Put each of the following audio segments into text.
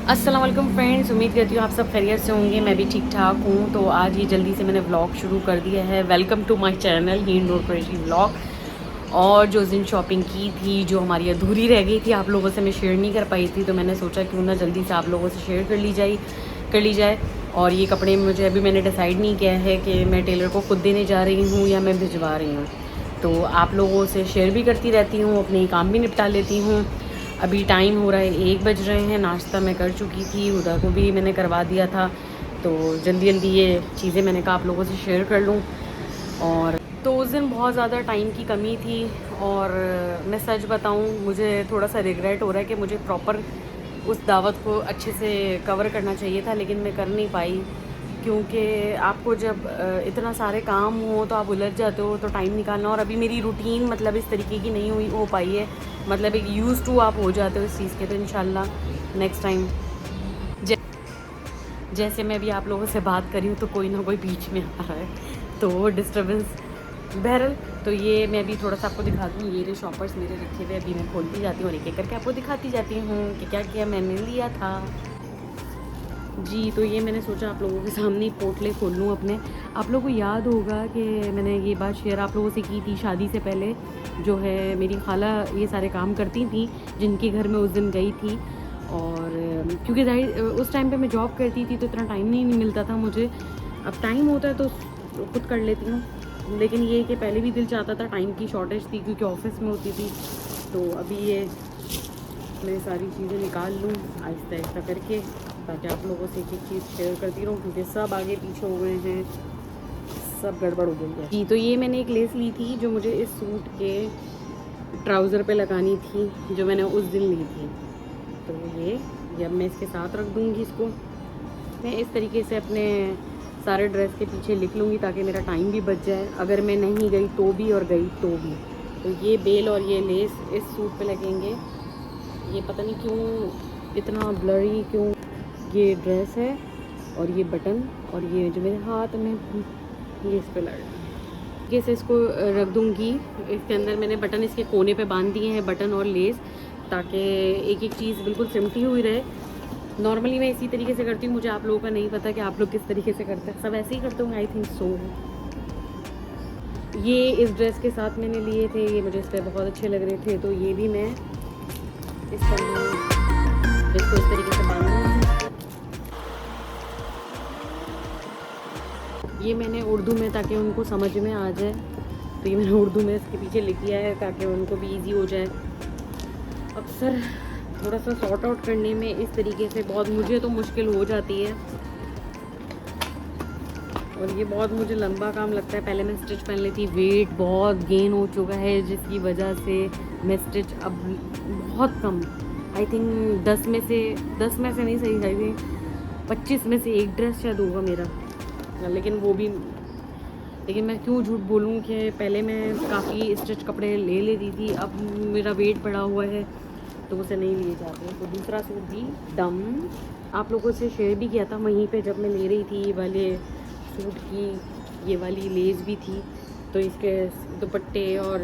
अस्सलाम वालेकुम फ्रेंड्स, उम्मीद करती हूँ आप सब खैरियत से होंगे। मैं भी ठीक ठाक हूँ। तो आज ही जल्दी से मैंने व्लॉग शुरू कर दिया है। Welcome to my channel Hind Noor Qureshi vlog. और जो उस दिन शॉपिंग की थी, जो हमारी अधूरी रह गई थी, आप लोगों से मैं शेयर नहीं कर पाई थी, तो मैंने सोचा क्यों ना जल्दी से आप लोगों से शेयर कर ली जाए। और ये कपड़े मुझे अभी मैंने डिसाइड नहीं किया है कि मैं टेलर को खुद देने जा रही हूँ या मैं भिजवा रही हूँ। तो आप लोगों से शेयर भी करती रहती हूँ, अपने काम भी निपटा लेती हूँ। अभी टाइम हो रहा है, 1 बज रहे हैं। नाश्ता मैं कर चुकी थी, हुदा को भी मैंने करवा दिया था। तो जल्दी जल्दी ये चीज़ें मैंने कहा आप लोगों से शेयर कर लूँ। और तो उस दिन बहुत ज़्यादा टाइम की कमी थी। और मैं सच बताऊँ, मुझे थोड़ा सा रिग्रेट हो रहा है कि मुझे प्रॉपर उस दावत को अच्छे से कवर करना चाहिए था, लेकिन मैं कर नहीं पाई। क्योंकि आपको जब इतना सारे काम हो तो आप उलझ जाते हो, तो टाइम निकालना। और अभी मेरी रूटीन मतलब इस तरीके की नहीं हो पाई है। मतलब एक यूज़ टू आप हो जाते हो इस चीज़ के। तो इंशाल्लाह नेक्स्ट टाइम जैसे मैं भी आप लोगों से बात करी हूँ तो कोई ना कोई बीच में आ रहा है, तो वो डिस्टर्बेंस। बहरहाल, तो ये मैं भी थोड़ा सा आपको दिखा दूँ। ये शॉपर्स मेरे रखे हुए अभी मैं खोलती जाती हूँ और एक एक करके आपको दिखाती जाती हूँ कि क्या क्या मैंने लिया था। जी, तो ये मैंने सोचा आप लोगों के सामने ही पोटले खोल लूँ अपने। आप लोगों को याद होगा कि मैंने ये बात शेयर आप लोगों से की थी शादी से पहले। जो है मेरी खाला ये सारे काम करती थी, जिनके घर में उस दिन गई थी। और क्योंकि ज़ाहिर उस टाइम पे मैं जॉब करती थी, तो इतना टाइम नहीं मिलता था मुझे। अब टाइम होता है तो खुद कर लेती हूँ, लेकिन ये कि पहले भी दिल चाहता था, टाइम की शॉर्टेज थी क्योंकि ऑफिस में होती थी। तो अभी ये मैं सारी चीज़ें निकाल लूँ आहिस्ता आहिस्ता करके, ताकि आप लोगों से एक एक चीज़ शेयर करती रहूँ, क्योंकि सब आगे पीछे हो गए हैं, सब गड़बड़ हो गई है। जी, तो ये मैंने एक लेस ली थी जो मुझे इस सूट के ट्राउज़र पे लगानी थी, जो मैंने उस दिन ली थी। तो ये अब मैं इसके साथ रख दूँगी इसको। मैं इस तरीके से अपने सारे ड्रेस के पीछे लिख लूँगी ताकि मेरा टाइम भी बच जाए, अगर मैं नहीं गई तो भी और गई तो भी। तो ये बेल और ये लेस इस सूट पे लगेंगे। ये पता नहीं क्यों इतना ब्लरी क्यों ये ड्रेस है, और ये बटन और ये जो मेरे हाथ में ये इस पे लग ये से इसको रख दूँगी। इसके अंदर मैंने बटन इसके कोने पे बांध दिए हैं, बटन और लेस, ताकि एक एक चीज़ बिल्कुल सिमटी हुई रहे। नॉर्मली मैं इसी तरीके से करती हूँ, मुझे आप लोगों का नहीं पता कि आप लोग किस तरीके से करते हैं। सब ऐसे ही करते होंगे, आई थिंक सो। ये इस ड्रेस के साथ मैंने लिए थे, ये मुझे इस पर बहुत अच्छे लग रहे थे, तो ये भी मैं इस तरह इसको इस तरीके से बांधूंगी। ये मैंने उर्दू में, ताकि उनको समझ में आ जाए, तो ये मैंने उर्दू में इसके पीछे लिख दिया है ताकि उनको भी इजी हो जाए। अक्सर थोड़ा सा सॉर्ट आउट करने में इस तरीके से बहुत मुझे तो मुश्किल हो जाती है, और ये बहुत मुझे लंबा काम लगता है। पहले मैं स्टिच पहन लेती, वेट बहुत गेन हो चुका है जिसकी वजह से मैं स्टिच अब बहुत कम, आई थिंक 10 में से नहीं, सही सही 25 में से एक ड्रेस शायद होगा मेरा। लेकिन वो भी, लेकिन मैं क्यों झूठ बोलूँ कि पहले मैं काफ़ी स्टिच कपड़े ले लेती थी, अब मेरा वेट बढ़ा हुआ है तो उसे नहीं लिए जाते। तो दूसरा सूट भी डम आप लोगों से शेयर भी किया था वहीं पे, जब मैं ले रही थी ये वाले सूट की ये वाली लेस भी थी। तो इसके दुपट्टे और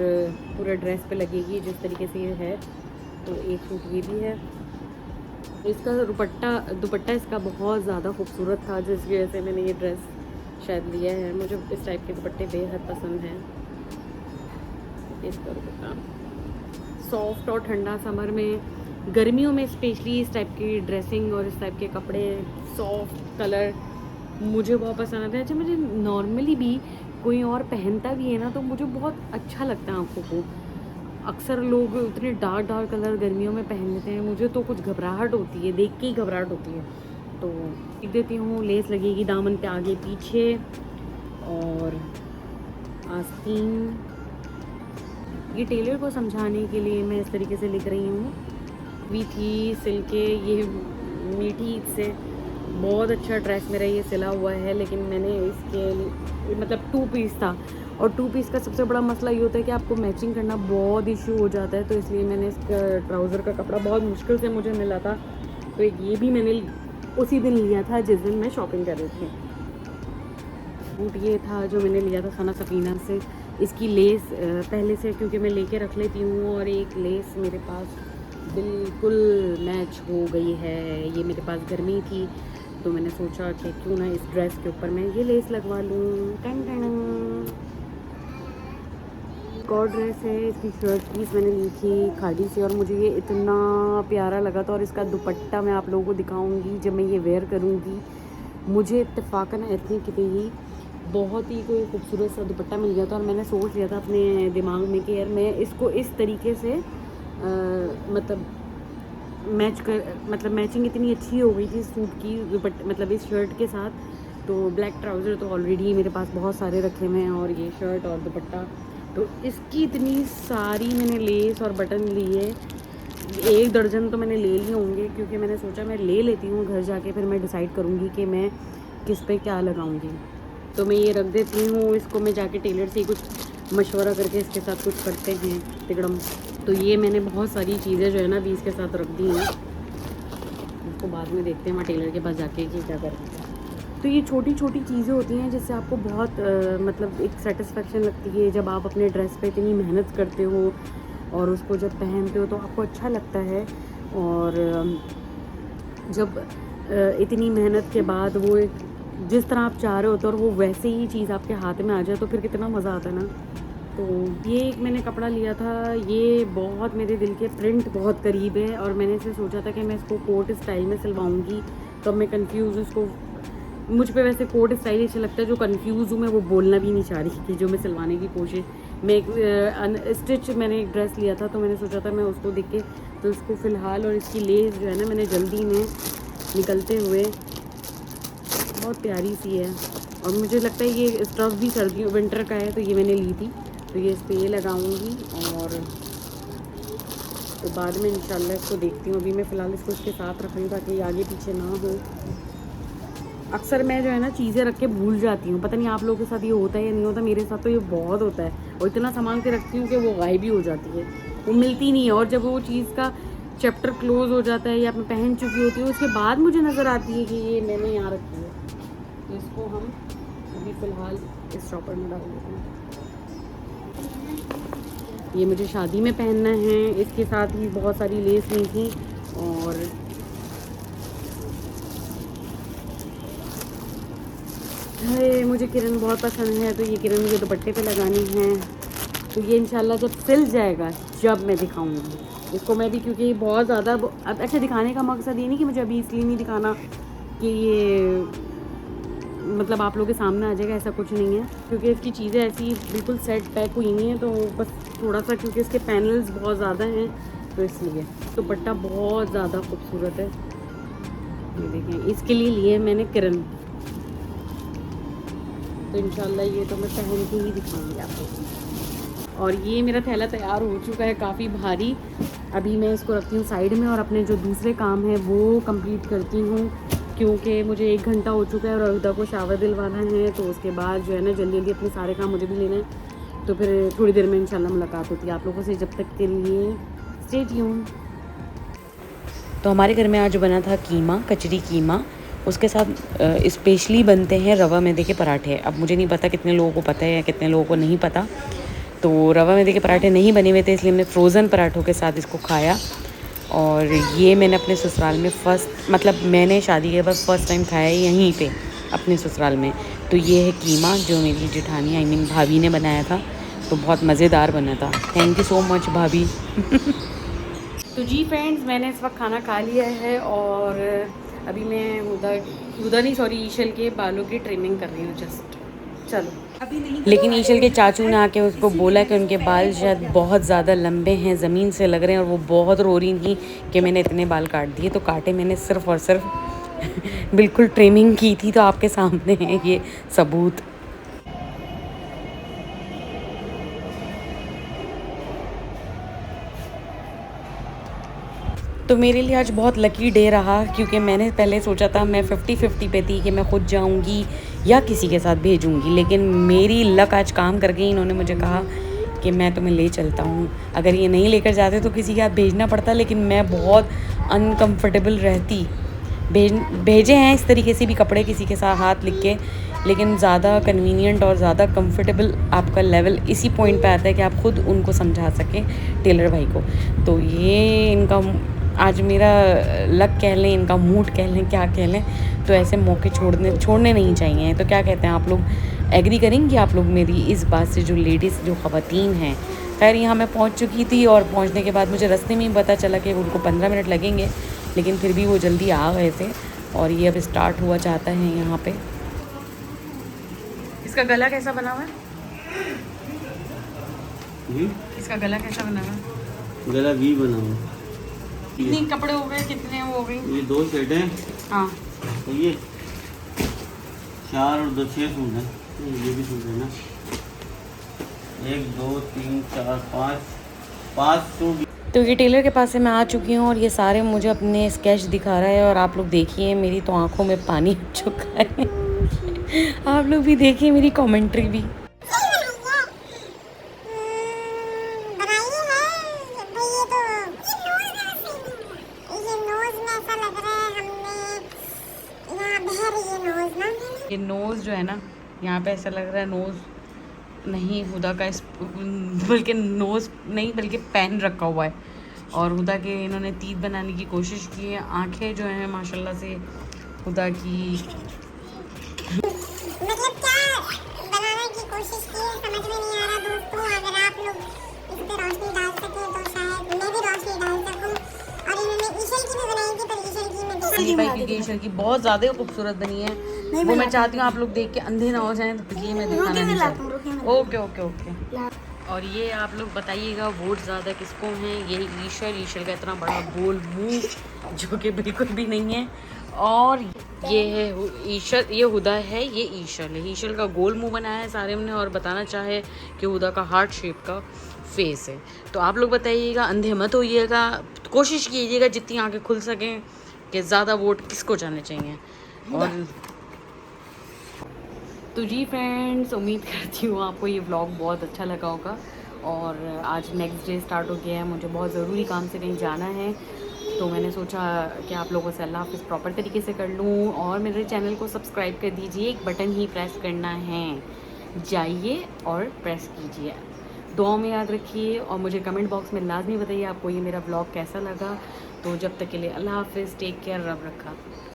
पूरे ड्रेस पे लगेगी जिस तरीके से ये है। तो एक सूट ये भी है, इसका दुपट्टा इसका बहुत ज़्यादा खूबसूरत था, जिस वजह से मैंने ये ड्रेस शायद लिया है। मुझे इस टाइप के दुपट्टे बेहद पसंद हैं। इसका दुपट्टा सॉफ्ट और ठंडा, समर में, गर्मियों में स्पेशली इस टाइप की ड्रेसिंग और इस टाइप के कपड़े, सॉफ्ट कलर मुझे बहुत पसंद आता है। अच्छा, मुझे नॉर्मली भी कोई और पहनता भी है ना तो मुझे बहुत अच्छा लगता है आँखों को। अक्सर लोग इतने डार्क डार्क कलर गर्मियों में पहन लेते हैं, मुझे तो कुछ घबराहट होती है, देख के ही घबराहट होती है। तो लिख देती हूँ, लेस लगेगी दामन पे आगे पीछे, और आस्तीन। ये टेलर को समझाने के लिए मैं इस तरीके से लिख रही हूँ। भी थी सिल के, ये मीठी से बहुत अच्छा ड्रेस मेरा ये सिला हुआ है, लेकिन मैंने इसके मतलब 2 पीस था, और 2 पीस का सबसे बड़ा मसला ये होता है कि आपको मैचिंग करना बहुत इशू हो जाता है। तो इसलिए मैंने इसका ट्राउज़र का कपड़ा बहुत मुश्किल से मुझे मिला था, तो एक ये भी मैंने उसी दिन लिया था जिस दिन मैं शॉपिंग कर रही थी। बूट ये था जो मैंने लिया था सना सफीना से। इसकी लेस पहले से क्योंकि मैं लेके रख लेती हूँ, और एक लेस मेरे पास बिल्कुल मैच हो गई है। ये मेरे पास गर्मी थी तो मैंने सोचा कि क्यों ना इस ड्रेस के ऊपर मैं ये लेस लगवा लूँ। टन टन। एक और ड्रेस है, इसकी शर्ट पीस मैंने ली थी खादी से और मुझे ये इतना प्यारा लगा था। और इसका दुपट्टा मैं आप लोगों को दिखाऊंगी जब मैं ये वेयर करूँगी। मुझे इत्तेफाकन एथनिक पे ही बहुत ही कोई खूबसूरत सा दुपट्टा मिल गया था और मैंने सोच लिया था अपने दिमाग में कि यार मैं इसको इस तरीके से मतलब मैचिंग इतनी अच्छी हो गई थी सूट की दुपट्टे मतलब इस शर्ट के साथ। तो ब्लैक ट्राउज़र तो ऑलरेडी मेरे पास बहुत सारे रखे हुए हैं और ये शर्ट और दुपट्टा तो इसकी इतनी सारी मैंने लेस और बटन लिए, 1 दर्जन तो मैंने ले लिए होंगे क्योंकि मैंने सोचा मैं ले लेती हूँ घर जाके फिर मैं डिसाइड करूँगी कि मैं किस पे क्या लगाऊँगी। तो मैं ये रख देती हूँ, इसको मैं जाके टेलर से कुछ मशवरा करके इसके साथ कुछ करते हैं तिगड़म। तो ये मैंने बहुत सारी चीज़ें जो है ना 20 के साथ रख दी हैं, इसको बाद में देखते हैं वहाँ टेलर के पास जाके कि क्या करें। तो ये छोटी छोटी चीज़ें होती हैं जिससे आपको बहुत मतलब एक सेटिस्फेक्शन लगती है जब आप अपने ड्रेस पे इतनी मेहनत करते हो और उसको जब पहनते हो तो आपको अच्छा लगता है। और जब इतनी मेहनत के बाद वो एक जिस तरह आप चाह रहे होते हो और वो वैसे ही चीज़ आपके हाथ में आ जाए तो फिर कितना मज़ा आता है ना। तो ये एक मैंने कपड़ा लिया था, ये बहुत मेरे दिल के प्रिंट बहुत करीब है और मैंने इसे सोचा था कि मैं इसको कोट स्टाइल में सिलवाऊंगी। तो मैं कंफ्यूज उसको मुझ पे वैसे कोट स्टाइल अच्छा लगता है, जो कंफ्यूज हूँ मैं वो बोलना भी नहीं चाह रही कि जो मैं सिलवाने की कोशिश मैं एक स्टिच मैंने एक ड्रेस लिया था तो मैंने सोचा था मैं उसको देख के तो उसको फ़िलहाल और इसकी लेस जो है ना मैंने जल्दी में निकलते हुए बहुत प्यारी सी है और मुझे लगता है ये स्टफ भी सर्दियों विंटर का है तो ये मैंने ली थी। तो ये इस पर ये लगाऊंगी और तो बाद में इंशाल्लाह इसको देखती हूँ। अभी मैं फ़िलहाल इसको इसके साथ रख रही हूँ ताकि आगे पीछे ना हो। अक्सर मैं जो है ना चीज़ें रख के भूल जाती हूँ, पता नहीं आप लोगों के साथ ये होता है या नहीं होता, मेरे साथ तो ये बहुत होता है और इतना सामान के रखती हूँ कि वो गायब भी हो जाती है, वो मिलती नहीं है। और जब वो चीज़ का चैप्टर क्लोज हो जाता है या मैं पहन चुकी होती हूँ उसके बाद मुझे नज़र आती है कि ये मैंने यहाँ रखी है। तो इसको हम अभी फ़िलहाल इस शॉपर में डाल देते हैं। ये मुझे शादी में पहनना है, इसके साथ ही बहुत सारी लेस ली थी और मुझे किरण बहुत पसंद है तो ये किरण मुझे दुपट्टे पे लगानी है। तो ये इंशाल्लाह जब सिल जाएगा जब मैं दिखाऊंगी इसको मैं भी, क्योंकि बहुत ज़्यादा अब अच्छा दिखाने का मकसद ये नहीं कि मुझे अभी इसलिए नहीं दिखाना कि ये मतलब आप लोगों के सामने आ जाएगा, ऐसा कुछ नहीं है क्योंकि इसकी चीज़ें ऐसी बिल्कुल सेट पैक हुई नहीं है। तो बस थोड़ा सा क्योंकि इसके पैनल्स बहुत ज़्यादा हैं तो इसलिए दुपट्टा बहुत ज़्यादा खूबसूरत है। ये देखें, इसके लिए मैंने किरण, तो इंशाल्लाह ये तो मैं पहन के ही दिखाऊंगी आपको। और ये मेरा थैला तैयार हो चुका है काफ़ी भारी। अभी मैं इसको रखती हूँ साइड में और अपने जो दूसरे काम है वो कंप्लीट करती हूँ क्योंकि मुझे 1 घंटा हो चुका है और अविदा को शावर दिलवाना है। तो उसके बाद जो है ना जल्दी जल्दी अपने सारे काम मुझे भी लेना है। तो फिर थोड़ी देर में इंशाल्लाह मुलाकात होती है आप लोगों से, जब तक के लिए स्टे ट्यून्ड। तो हमारे घर में आज बना था कीमा, कचरी कीमा, उसके साथ स्पेशली बनते हैं रवा मैदे के पराठे। अब मुझे नहीं पता कितने लोगों को पता है या कितने लोगों को नहीं पता। तो रवा मैदे के पराठे नहीं बने हुए थे इसलिए हमने फ्रोज़न पराठों के साथ इसको खाया। और ये मैंने अपने ससुराल में मैंने शादी के बाद फ़र्स्ट टाइम खाया है यहीं पे अपने ससुराल में। तो ये है कीमा जो मेरी जेठानी भाभी ने बनाया था, तो बहुत मज़ेदार बना था। थैंक यू सो मच भाभी। तो जी फ्रेंड्स, मैंने इस वक्त खाना खा लिया है और अभी मैं ईशल के बालों की ट्रिमिंग कर रही हूँ जस्ट। चलो अभी नहीं, लेकिन ईशल के चाचू ने आके उसको बोला कि उनके बाल शायद बहुत ज़्यादा लंबे हैं, ज़मीन से लग रहे हैं, और वो बहुत रो रही थी कि मैंने इतने बाल काट दिए। तो काटे मैंने सिर्फ़ और सिर्फ बिल्कुल ट्रिमिंग की थी। तो आपके सामने है ये सबूत। तो मेरे लिए आज बहुत लकी डे रहा क्योंकि मैंने पहले सोचा था, मैं 50-50 पे थी कि मैं खुद जाऊंगी या किसी के साथ भेजूंगी, लेकिन मेरी लक आज काम कर गई। इन्होंने मुझे कहा कि मैं तुम्हें ले चलता हूँ। अगर ये नहीं लेकर जाते तो किसी के साथ भेजना पड़ता, लेकिन मैं बहुत अनकंफर्टेबल रहती। भेजे हैं इस तरीके से भी कपड़े किसी के साथ हाथ लिख के लेकिन ज़्यादा कन्वीनियंट और ज़्यादा कंफर्टेबल आपका लेवल इसी पॉइंट पे आता है कि आप खुद उनको समझा सकें टेलर भाई को। तो ये इनका आज मेरा लक कह लें, इनका मूड कह लें, क्या कह लें, तो ऐसे मौके छोड़ने नहीं चाहिए। तो क्या कहते हैं आप लोग, एग्री करेंगे आप लोग मेरी इस बात से, जो लेडीज़ जो ख़वातीन हैं। खैर यहाँ मैं पहुँच चुकी थी और पहुँचने के बाद मुझे रास्ते में ही पता चला कि उनको 15 मिनट लगेंगे, लेकिन फिर भी वो जल्दी आ गए थे और ये अब स्टार्ट हुआ चाहता है यहाँ पे। इसका गला कैसा बना हुआ है? इसका गला कैसा बना हुआ है? गला वी बना हुआ। कितने कपड़े हो गए, कितने वो हो गई? ये 2 सेट हैं। हाँ, तो ये 4 और 2 6 सूट हैं। ये भी सूट है ना, 1 2 3 4 5 सूट। तो ये टेलर के पास से मैं आ चुकी हूँ और ये सारे मुझे अपने स्केच दिखा रहा है और आप लोग देखिए मेरी तो आंखों में पानी आ चुका है। आप लोग भी देखिए मेरी कमेंट्री भी। ये नोज़ जो है ना, यहाँ पे ऐसा लग रहा है नोज़ नहीं हुदा का, इस बल्कि नोज़ नहीं बल्कि पेन रखा हुआ है। और हुदा के इन्होंने तीत बनाने की कोशिश की है। आंखें जो हैं माशाल्लाह से हुदा की, मतलब क्या बनाने की कोशिश की है समझ में नहीं आ रहा दोस्तों। अगर आप लोग इस पे रोशनी डाल सके तो शायद मैं भी रोशनी डाल सकूं। और इन्होंने ईशल की भी बनाई थी, पर ईशल की मैं ईशर की बहुत ज़्यादा खूबसूरत बनी है। वो मैं चाहती हूँ आप लोग देख के अंधे ना हो जाएं, तो ये मैं दिखाना नहीं चाहती। Okay okay okay. और ये आप लोग बताइएगा वोट ज़्यादा किसको हैं, ये ईशल का इतना बड़ा गोल मुंह जो कि बिल्कुल भी नहीं है, और ये है ईशल, ये हुदा है, ये ईशल है। ईशल का गोल मुंह बनाया है सारे ने और बताना चाहे कि हुदा का हार्ट शेप का फेस है। तो आप लोग बताइएगा, अंधे मत होइएगा, कोशिश कीजिएगा जितनी आंखें खुल सकें कि ज़्यादा वोट किसको जाने चाहिए। और तो जी फ्रेंड्स, उम्मीद करती हूँ आपको ये व्लॉग बहुत अच्छा लगा होगा। और आज नेक्स्ट डे स्टार्ट हो गया है, मुझे बहुत ज़रूरी काम से कहीं जाना है, तो मैंने सोचा कि आप लोगों से अल्लाह हाफ़िज़ प्रॉपर तरीके से कर लूँ। और मेरे चैनल को सब्सक्राइब कर दीजिए, एक बटन ही प्रेस करना है, जाइए और प्रेस कीजिए। दुआ में याद रखिए और मुझे कमेंट बॉक्स में लाजमी बताइए आपको ये मेरा व्लॉग कैसा लगा। तो जब तक के लिए अल्लाह हाफ़िज़, टेक केयर, रब रखा।